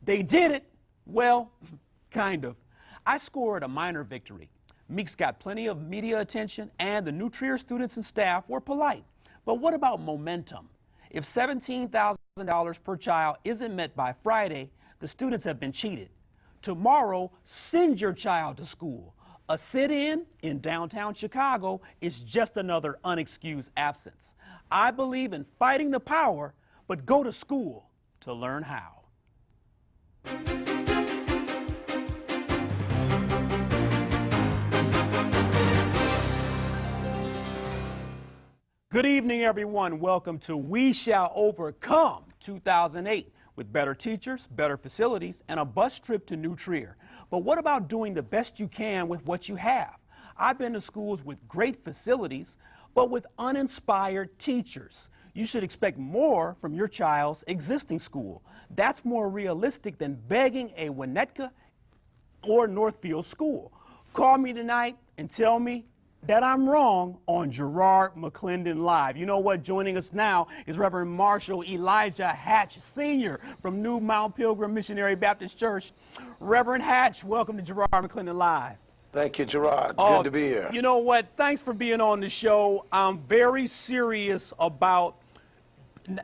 They did it. Well, kind of. I scored a minor victory. Meeks got plenty of media attention, and the New Trier students and staff were polite. But what about momentum? If $17,000 per child isn't met by Friday, the students have been cheated. Tomorrow, send your child to school. A sit-in in downtown Chicago is just another unexcused absence. I believe in fighting the power, but go to school to learn how. Good evening, everyone. Welcome to We Shall Overcome 2008 with better teachers, better facilities, and a bus trip to New Trier. But what about doing the best you can with what you have? I've been to schools with great facilities, but with uninspired teachers. You should expect more from your child's existing school. That's more realistic than begging a Winnetka or Northfield school. Call me tonight and tell me that I'm wrong on Garrard McClendon Live. You know what? Joining us now is Reverend Marshall Elijah Hatch Sr. from New Mount Pilgrim Missionary Baptist Church. Reverend Hatch, welcome to Garrard McClendon Live. Thank you, Gerard. Good to be here. You know what? Thanks for being on the show. I'm very serious about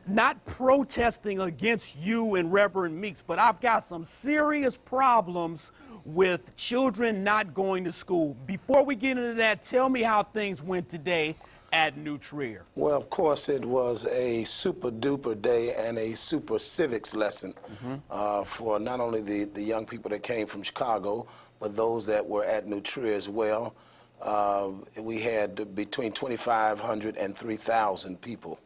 not protesting against you and Reverend Meeks, but I've got some serious problems with children not going to school. Before we get into that, tell me how things went today at New Trier. Well, of course, it was a super duper day and a super civics lesson for not only the young people that came from Chicago, but those that were at New Trier as well. We had between 2,500 and 3,000 people.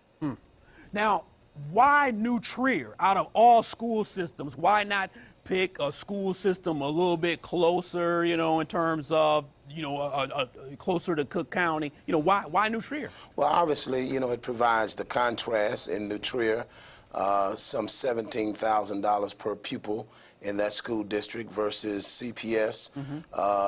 Now, why New Trier? Out of all school systems, why not pick a school system a little bit closer, you know, in terms of, you know, closer to Cook County? You know, why New Trier? Well, obviously, you know, it provides the contrast in New Trier, some $17,000 per pupil in that school district versus CPS,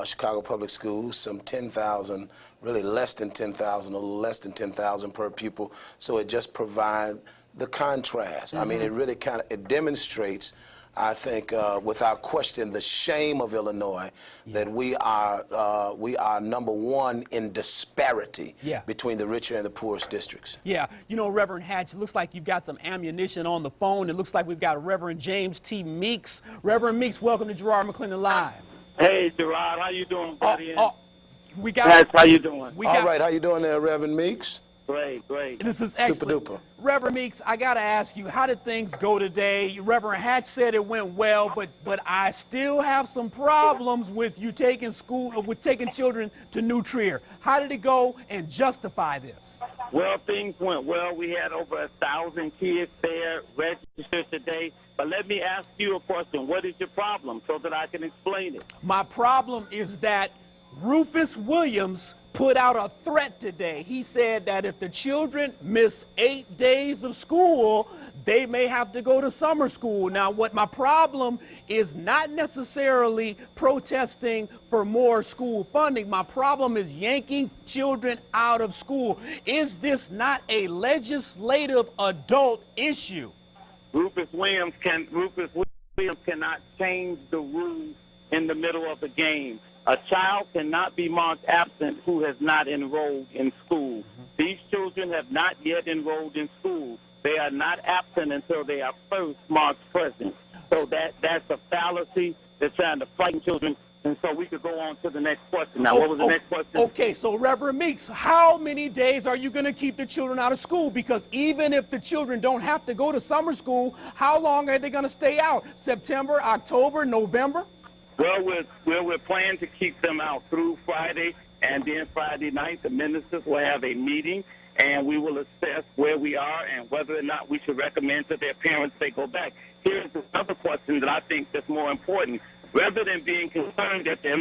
Chicago Public Schools, some 10,000, really less than 10,000, a little less than 10,000 per pupil. So it just provides the contrast. I mean, it really it demonstrates, I think, without question, the shame of Illinois that we are #1 in disparity between the richer and the poorest districts. Yeah, you know, Reverend Hatch, it looks like you've got some ammunition on the phone. It looks like we've got Reverend James T. Meeks. Reverend Meeks, welcome to Garrard McClendon Live. Hey, Gerard, how you doing, buddy? We got. Yes, how you doing? All right, how you doing there, Reverend Meeks? Great, great. This is excellent. Super duper. Reverend Meeks, I got to ask you, how did things go today? Reverend Hatch said it went well, but I still have some problems with you taking children to New Trier. How did it go, and justify this? Well, things went well. We had over 1,000 kids there registered today. But let me ask you a question. What is your problem so that I can explain it? My problem is that Rufus Williams put out a threat today. He said that if the children miss 8 days of school, they may have to go to summer school. Now, what my problem is not necessarily protesting for more school funding. My problem is yanking children out of school. Is this not a legislative adult issue? Rufus Williams cannot change the rules in the middle of the game. A child cannot be marked absent who has not enrolled in school. These children have not yet enrolled in school. They are not absent until they are first marked present. So that's a fallacy. They're trying to frighten children. And so we could go on to the next question. Now, what was the next question? Okay, so Reverend Meeks, how many days are you going to keep the children out of school? Because even if the children don't have to go to summer school, how long are they going to stay out? September, October, November? Well, we're planning to keep them out through Friday, and then Friday night the ministers will have a meeting, and we will assess where we are and whether or not we should recommend to their parents they go back. Here's another question that I think is more important. Rather than being concerned that they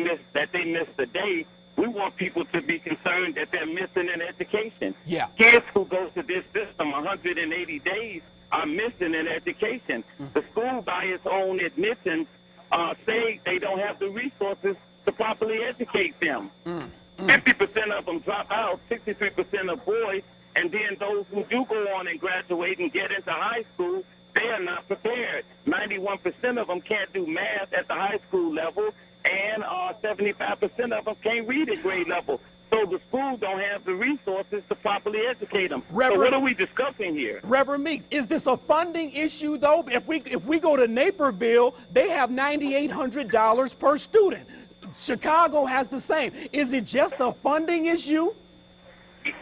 missed the day, we want people to be concerned that they're missing an education. Yeah. Kids who go to this system 180 days are missing an education. The school, by its own admission, say they don't have the resources to properly educate them. 50% of them drop out, 63% of boys, and then those who do go on and graduate and get into high school, They are not prepared. 91% of them can't do math at the high school level, and 75% of them can't read at grade level. So the schools don't have the resources to properly educate them. So what are we discussing here? Reverend Meeks, is this a funding issue, though? If we go to Naperville, they have $9,800 per student. Chicago has the same. Is it just a funding issue?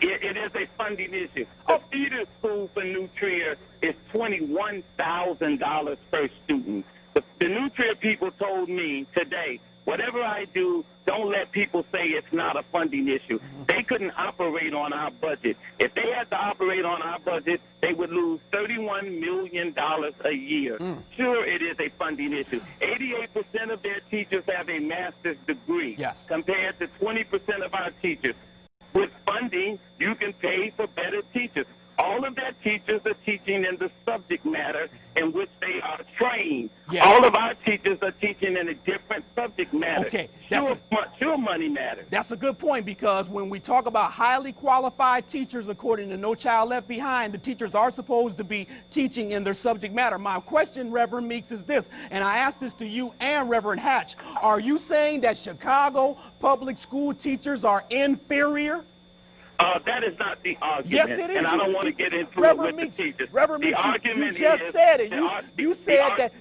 It is a funding issue. The feeder school for New Trier is $21,000 per student. The New Trier people told me today, whatever I do, don't let people say it's not a funding issue. They couldn't operate on our budget. If they had to operate on our budget, they would lose $31 million a year. Sure, it is a funding issue. 88% of their teachers have a master's degree, yes, compared to 20% of our teachers. With funding, you can pay for better teachers. All of their teachers are teaching in the subject matter in which they are trained. Yeah. All of our teachers are teaching in a different subject matter. Okay, Sure, money matters. That's a good point, because when we talk about highly qualified teachers, according to No Child Left Behind, the teachers are supposed to be teaching in their subject matter. My question, Reverend Meeks, is this, and I ask this to you and Reverend Hatch. Are you saying that Chicago public school teachers are inferior? That is not the argument. Yes, it is. And I don't want to get into Reverend it with Meeks, the teachers. Reverend the Meeks, argument you just is, said it.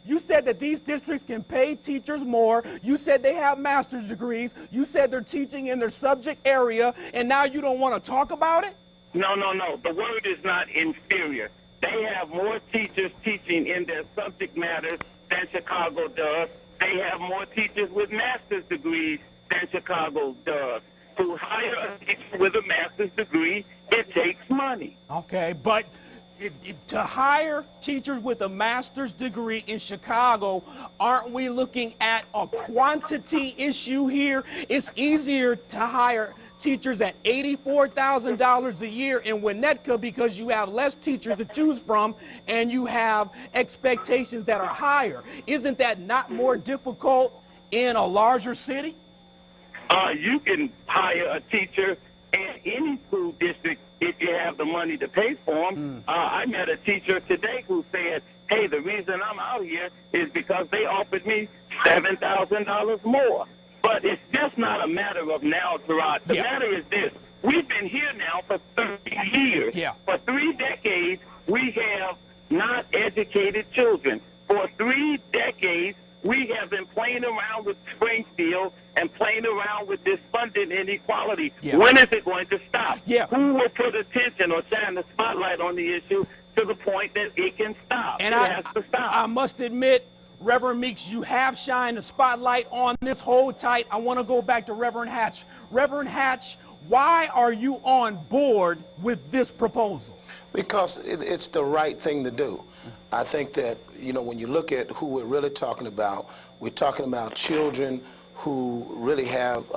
You said that these districts can pay teachers more. You said they have master's degrees. You said they're teaching in their subject area, and now you don't want to talk about it? No. The word is not inferior. They have more teachers teaching in their subject matters than Chicago does. They have more teachers with master's degrees than Chicago does. To hire a teacher with a master's degree, it takes money. Okay, but to hire teachers with a master's degree in Chicago, aren't we looking at a quantity issue here? It's easier to hire teachers at $84,000 a year in Winnetka because you have less teachers to choose from and you have expectations that are higher. Isn't that not more difficult in a larger city? You can hire a teacher in any school district if you have the money to pay for them. I met a teacher today who said, hey, the reason I'm out here is because they offered me $7,000 more. But it's just not a matter of now, Gerard. The matter is this. We've been here now for 30 years. Yeah. For 3 decades, we have not educated children. For 3 decades, we have been playing around with Springfield and playing around with this funding inequality. Yeah. When is it going to stop? Yeah. Who will put attention or shine the spotlight on the issue to the point that it can stop? And it has to stop. I must admit, Reverend Meeks, you have shined the spotlight on this. Hold tight. I want to go back to Reverend Hatch. Reverend Hatch, why are you on board with this proposal? Because it's the right thing to do. I think that, when you look at who we're really talking about, we're talking about children who really have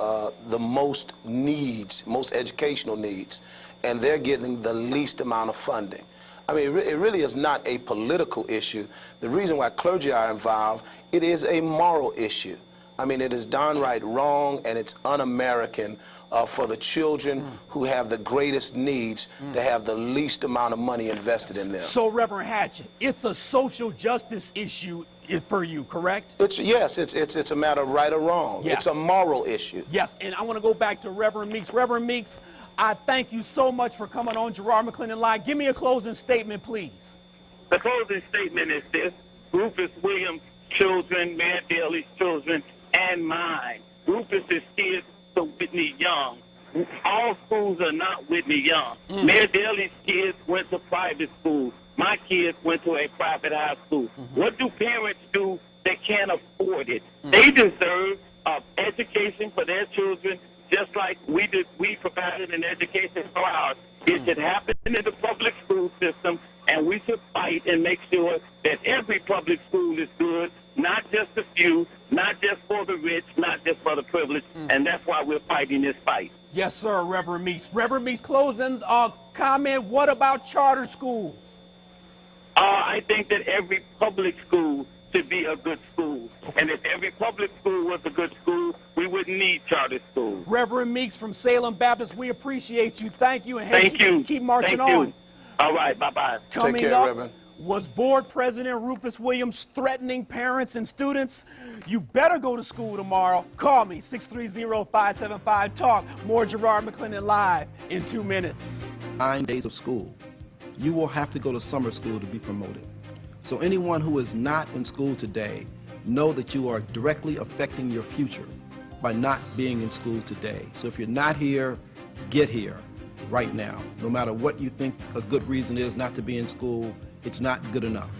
the most needs, most educational needs, and they're getting the least amount of funding. I mean, it really is not a political issue. The reason why clergy are involved, it is a moral issue. I mean, it is downright wrong, and it's un-American for the children who have the greatest needs to have the least amount of money invested in them. So, Reverend Hatch, it's a social justice issue for you, correct? Yes, it's a matter of right or wrong. Yes. It's a moral issue. Yes, and I want to go back to Reverend Meeks. Reverend Meeks, I thank you so much for coming on Garrard McClendon Live. Give me a closing statement, please. The closing statement is this. Rufus Williams' children, Mayor Daley's children, and mine. Rufus's kids are Whitney Young. All schools are not Whitney Young. Mayor Daley's kids went to private school. My kids went to a private high school. What do parents do that can't afford it? They deserve education for their children just like we provided an education for ours. It should happen in the public school system, and we should fight and make sure that every public school is good, not just a few, not just for the rich, not just for the privileged, and that's why we're fighting this fight. Yes, sir, Reverend Meeks. Reverend Meeks, closing comment, what about charter schools? I think that every public school should be a good school. And if every public school was a good school, we wouldn't need charter schools. Reverend Meeks from Salem Baptist, we appreciate you. Thank you. And Thank you. Keep marching Thank you. on. All right, bye-bye. Take care, Reverend. Was Board President Rufus Williams threatening parents and students? You better go to school tomorrow. Call me, 630-575-TALK. More Garrard McClendon live in 2 minutes. 9 days of school. You will have to go to summer school to be promoted. So anyone who is not in school today, know that you are directly affecting your future by not being in school today. So if you're not here, get here right now. No matter what you think a good reason is not to be in school, it's not good enough.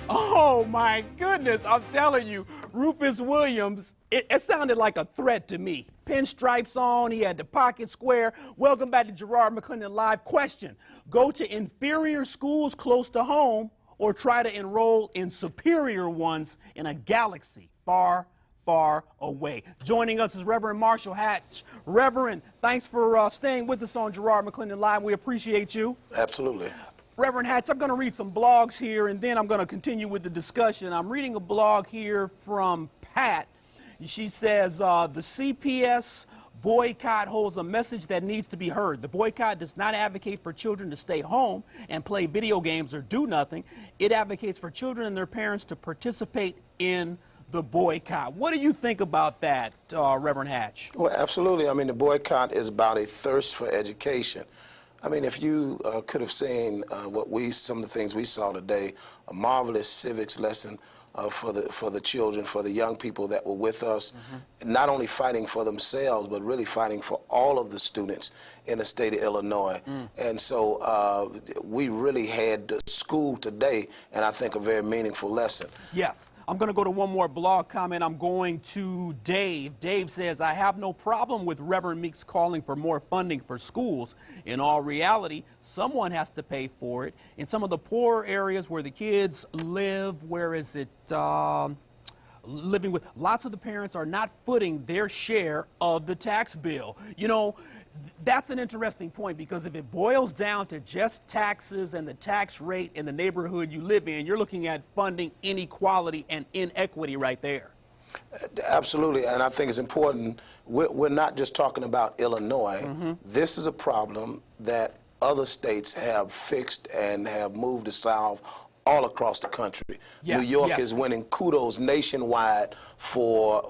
Oh my goodness, I'm telling you, Rufus Williams, it sounded like a threat to me. Pinstripes on, he had the pocket square. Welcome back to Garrard McClendon Live. Question, go to inferior schools close to home or try to enroll in superior ones in a galaxy far, far away. Joining us is Reverend Marshall Hatch. Reverend, thanks for staying with us on Garrard McClendon Live. We appreciate you. Absolutely. Reverend Hatch, I'm going to read some blogs here, and then I'm going to continue with the discussion. I'm reading a blog here from Pat. She says, the CPS boycott holds a message that needs to be heard. The boycott does not advocate for children to stay home and play video games or do nothing. It advocates for children and their parents to participate in the boycott. What do you think about that, Reverend Hatch? Well, absolutely. I mean, the boycott is about a thirst for education. I mean, if you could have seen some of the things we saw today, a marvelous civics lesson for the children, for the young people that were with us, not only fighting for themselves, but really fighting for all of the students in the state of Illinois. And so we really had school today, and I think a very meaningful lesson. Yes. I'm going to go to one more blog comment. I'm going to Dave. Dave says, I have no problem with Reverend Meeks calling for more funding for schools. In all reality, someone has to pay for it. In some of the poor areas where the kids live, where is it, living with, lots of the parents are not footing their share of the tax bill. You know, that's an interesting point, because if it boils down to just taxes and the tax rate in the neighborhood you live in, you're looking at funding inequality and inequity right there. Absolutely, and I think it's important. We're not just talking about Illinois. This is a problem that other states have fixed and have moved to solve all across the country. Yes, New York yes. is winning kudos nationwide for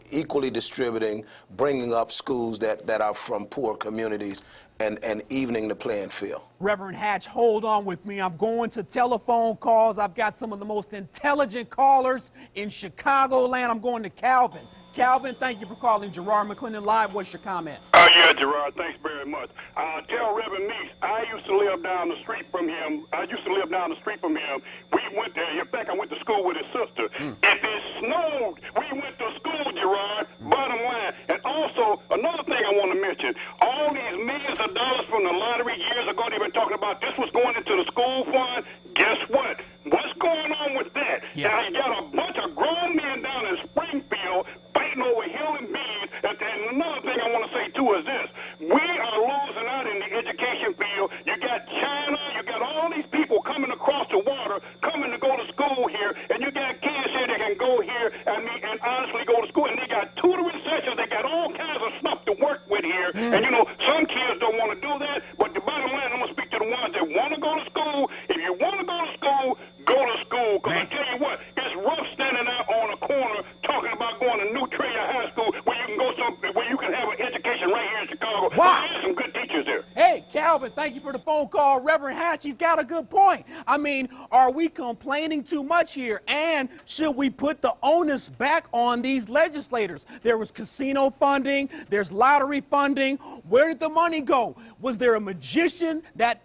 equally distributing, bringing up schools that are from poor communities and evening the playing field. Reverend Hatch, hold on with me. I'm going to telephone calls. I've got some of the most intelligent callers in Chicagoland. I'm going to Calvin. Calvin, thank you for calling Garrard McClendon Live. What's your comment? Yeah, Gerard, thanks very much. Tell Reverend Meeks, I used to live down the street from him. We went there. In fact, I went to school with his sister. If it snowed, we went to school, Gerard, bottom line. And also, another thing I want to mention, all these millions of dollars from the lottery years ago, they've been talking about this was going into the school fund. Guess what? What's going on with that? Yeah. Now, you got a bunch of grown men down in Springfield fighting over hill and beans. And another thing I want to say, too, is this. We are losing out in the education field. You got China, you got all these people coming across the water, coming to go to school here, and you got kids here that can go here and honestly go to school, and they got tutoring sessions, they got all kinds of stuff to work with here. And, you know, some kids don't want to do that, but the bottom line, I'm going to speak to the ones that want to go to school. If you want to go to school, go to school, because I tell you what, it's rough standing out on a corner talking about going to New Trier High School where you can have an education right here in Chicago. Wow. There's some good teachers there. Hey, Calvin, thank you for the phone call. Reverend Hatch, he's got a good point. I mean, are we complaining too much here? And should we put the onus back on these legislators? There was casino funding, there's lottery funding. Where did the money go? Was there a magician that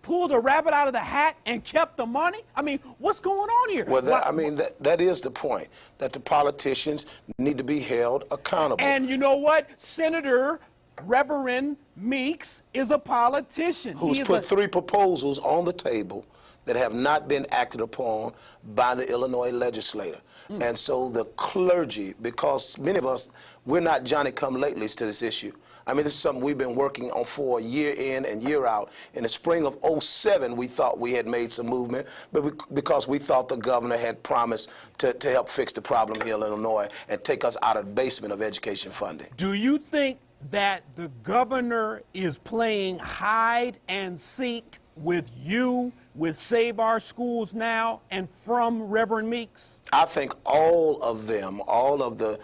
pulled a rabbit out of the hat and kept the money? I mean, what's going on here? Well, that is the point, that the politicians need to be held accountable. And you know what? Senator Reverend Meeks is a politician. Who's put 3 proposals on the table that have not been acted upon by the Illinois legislature. And so the clergy, because many of us, we're not Johnny-come-latelys to this issue. I mean, this is something we've been working on for year in and year out. In the spring of '07, we thought we had made some movement, but because we thought the governor had promised to help fix the problem here in Illinois and take us out of the basement of education funding. Do you think that the governor is playing hide and seek with you, with Save Our Schools Now and from Reverend Meeks? I think all of them, all of the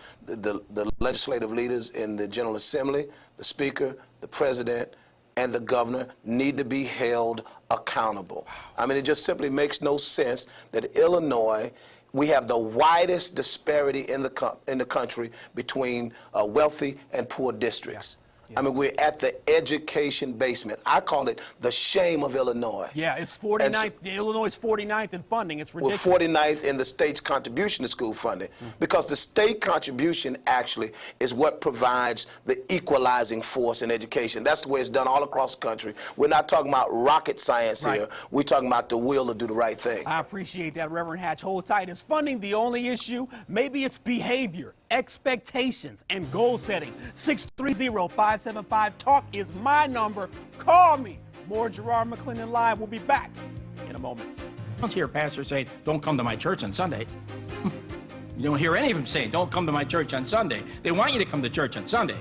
legislative leaders in the General Assembly, the Speaker, the President, and the Governor need to be held accountable. I mean, it just simply makes no sense that Illinois, we have the widest disparity in the country between wealthy and poor districts. I mean, we're at the education basement. I call it the shame of Illinois. Yeah, it's 49th. Illinois is 49th in funding. It's ridiculous. We're 49th in the state's contribution to school funding, because the state contribution actually is what provides the equalizing force in education. That's the way it's done all across the country. We're not talking about rocket science here. We're talking about the will to do the right thing. I appreciate that, Reverend Hatch. Hold tight. Is funding the only issue? Maybe it's behavior, expectations, and goal setting. 630-575-TALK is my number. Call me. More Garrard McClendon Live. We'll be back in a moment. You don't hear pastors say, don't come to my church on Sunday. You don't hear any of them saying, don't come to my church on Sunday. They want you to come to church on Sunday.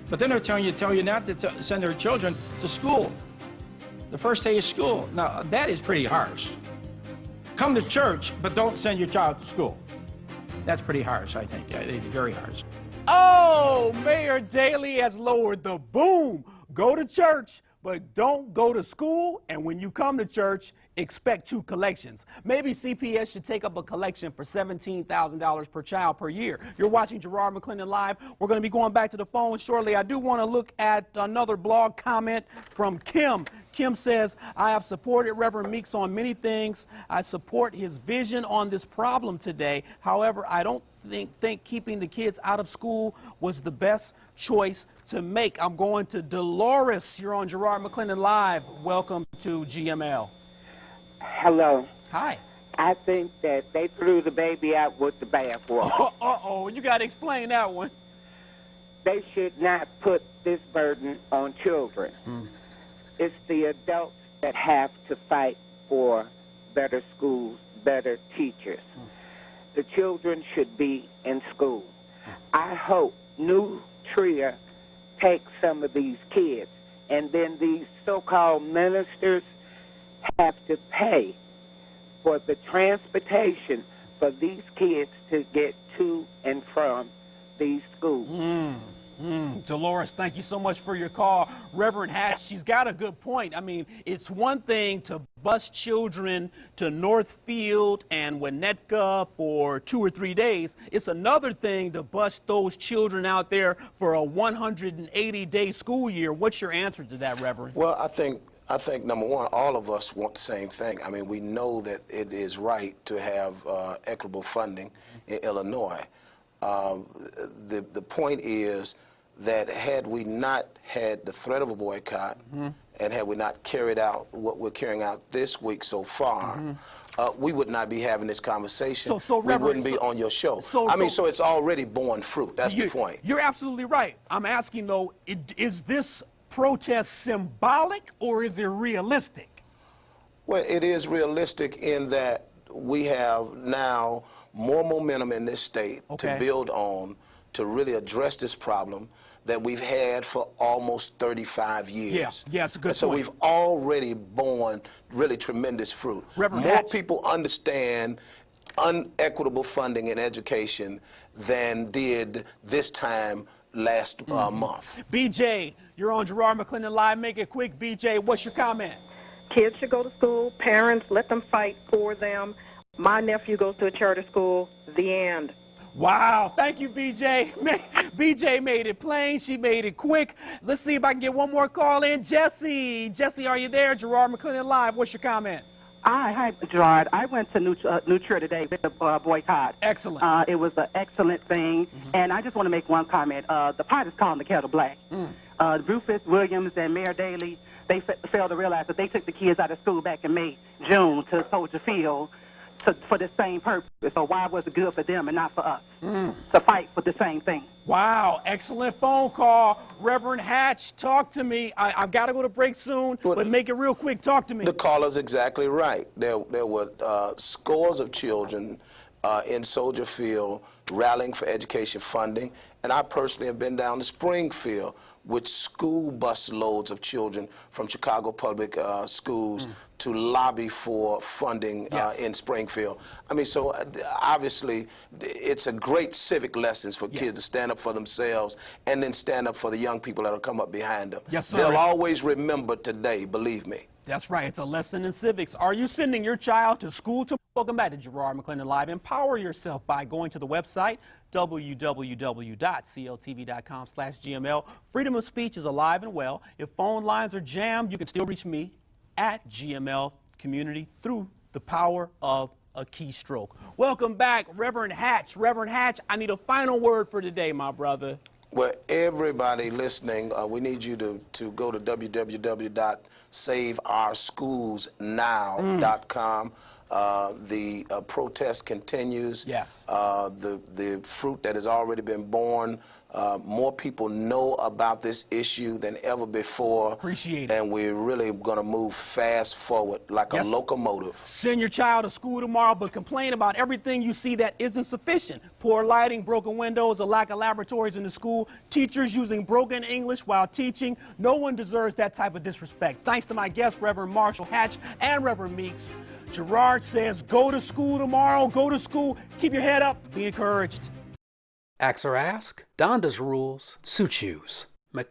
But then they're telling you not to send their children to school. The first day of school. Now, that is pretty harsh. Come to church, but don't send your child to school. That's pretty harsh, I think. Yeah, it's very harsh. Oh, Mayor Daley has lowered the boom. Go to church, but don't go to school. And when you come to church, expect 2 collections. Maybe CPS should take up a collection for $17,000 per child per year. You're watching Garrard McClendon Live. We're going to be going back to the phone shortly. I do want to look at another blog comment from Kim. Kim says, I have supported Reverend Meeks on many things. I support his vision on this problem today. However, I don't think keeping the kids out of school was the best choice to make. I'm going to Dolores. You're on Garrard McClendon Live. Welcome to GML. Hello. Hi. I think that they threw the baby out with the bathwater. Uh-oh, you got to explain that one. They should not put this burden on children. It's the adults that have to fight for better schools, better teachers. The children should be in school. I hope New Trier takes some of these kids, and then these so-called ministers have to pay for the transportation for these kids to get to and from these schools. Dolores, thank you so much for your call. Reverend Hatch, she's got a good point. I mean, it's one thing to bus children to Northfield and Winnetka for 2 or 3 days. It's another thing to bus those children out there for a 180-day school year. What's your answer to that, Reverend? Well, I think number one, all of us want the same thing. I mean, we know that it is right to have equitable funding in Illinois. The point is that had we not had the threat of a boycott, and had we not carried out what we're carrying out this week so far, we would not be having this conversation. So we wouldn't be on your show. So it's already borne fruit. That's the point. You're absolutely right. I'm asking, though, is this protest symbolic or is it realistic? Well, it is realistic in that we have now more momentum in this state to build on, to really address this problem that we've had for almost 35 years. Yeah, it's a good point. So we've already borne really tremendous fruit. Reverend More Hatch. people understand unequitable funding in education than did this time last month. BJ, you're on Garrard McClendon Live. Make it quick, BJ. What's your comment? Kids should go to school. Parents, let them fight for them. My nephew goes to a charter school. The end. Wow. Thank you, BJ. BJ made it plain. She made it quick. Let's see if I can get one more call in. Jesse. Jesse, are you there? Garrard McClendon Live. What's your comment? Hi, Gerard. I went to New Trier today with the boycott. Excellent. It was an excellent thing, and I just want to make one comment. The pot is calling the kettle black. Rufus Williams and Mayor Daley, they failed to realize that they took the kids out of school back in May, June to Soldier Field for the same purpose. So why was it good for them and not for us to fight for the same thing? Wow, excellent phone call. Reverend Hatch, talk to me. I've got to go to break soon, but make it real quick. Talk to me. The caller's exactly right. There were scores of children in Soldier Field rallying for education funding, and I personally have been down to Springfield with school bus loads of children from Chicago public schools to lobby for funding in Springfield. I mean, so obviously it's a great civic lessons for kids to stand up for themselves and then stand up for the young people that will come up behind them. Yes, sir. They'll always remember today, believe me. That's right. It's a lesson in civics. Are you sending your child to school tomorrow? Welcome back to Garrard McClendon Live. Empower yourself by going to the website, www.cltv.com/GML. Freedom of speech is alive and well. If phone lines are jammed, you can still reach me at GML Community through the power of a keystroke. Welcome back, Reverend Hatch. Reverend Hatch, I need a final word for today, my brother. Well, everybody listening, we need you to go to www.saveourschools.now.com. The protest continues. Yes. The fruit that has already been born. More people know about this issue than ever before. Appreciate it. And we're really going to move fast forward like a locomotive. Send your child to school tomorrow, but complain about everything you see that isn't sufficient. Poor lighting, broken windows, a lack of laboratories in the school, teachers using broken English while teaching. No one deserves that type of disrespect. Thanks to my guests, Reverend Marshall Hatch and Reverend Meeks. Gerard says, go to school tomorrow, go to school, keep your head up, be encouraged. Ask or ask, Donda's rules, Sue choose.